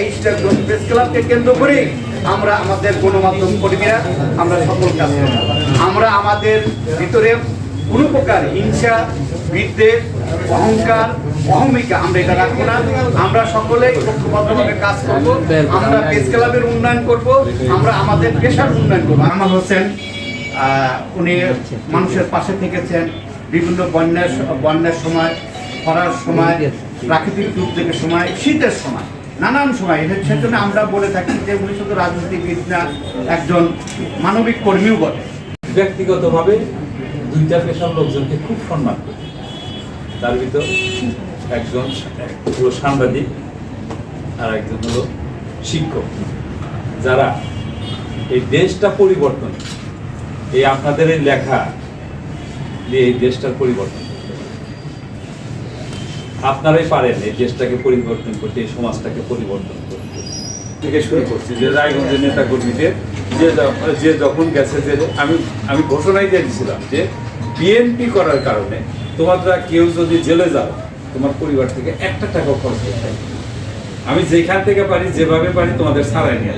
এই প্রেস ক্লাবকে কেন্দ্র করে আমরা আমাদের গণমাধ্যম কর্মীরা আমরা সকল কাজ করি। আমরা আমাদের ভিতরে কোনো প্রকার হিংসা, বিদ্বেষ, অহংকার, অহমিকা আমরা এটা রাখবো না। আমরা সকলেই ঐক্যবদ্ধভাবে কাজ করব। আমরা প্রেস ক্লাবের উন্নয়ন করব, আমরা আমাদের পেশার উন্নয়ন করব। আহমদ হোসেন উনি মানুষের পাশে থেকেছেন বিভিন্ন বন্যার সময়, খরার সময়, প্রাকৃতিক দুর্যোগের সময়, শীতের সময়, নানান সময়। সেজন্য আমরা বলে থাকি যে উনি শুধু রাজনীতিবিদ না, একজন মানবিক কর্মীও বটে। ব্যক্তিগতভাবে দুইটা পেশার লোকজনকে খুব সম্মান করি। তার ভিতর একজন হলো সাংবাদিক আর একজন হলো শিক্ষক, যারা এই দেশটা পরিবর্তন, এই আপনাদের এই লেখা দিয়ে এই দেশটার পরিবর্তন করতে, আপনারাই পারেন এই দেশটাকে পরিবর্তন করতে, এই সমাজটাকে পরিবর্তন করতে। থেকে শুরু করছি যে রায়গঞ্জের নেতা কর্মীদের যে যখন গেছে যে আমি ঘোষণাই দিয়েছিলাম যে বিএনপি করার কারণে তোমরা কেউ যদি জেলে যাও, তোমার পরিবার থেকে একটা টাকাও খরচ করতে হবে। আমি যেখান থেকে পারি, যেভাবে পারি তোমাদের ছাড়াই নিয়ে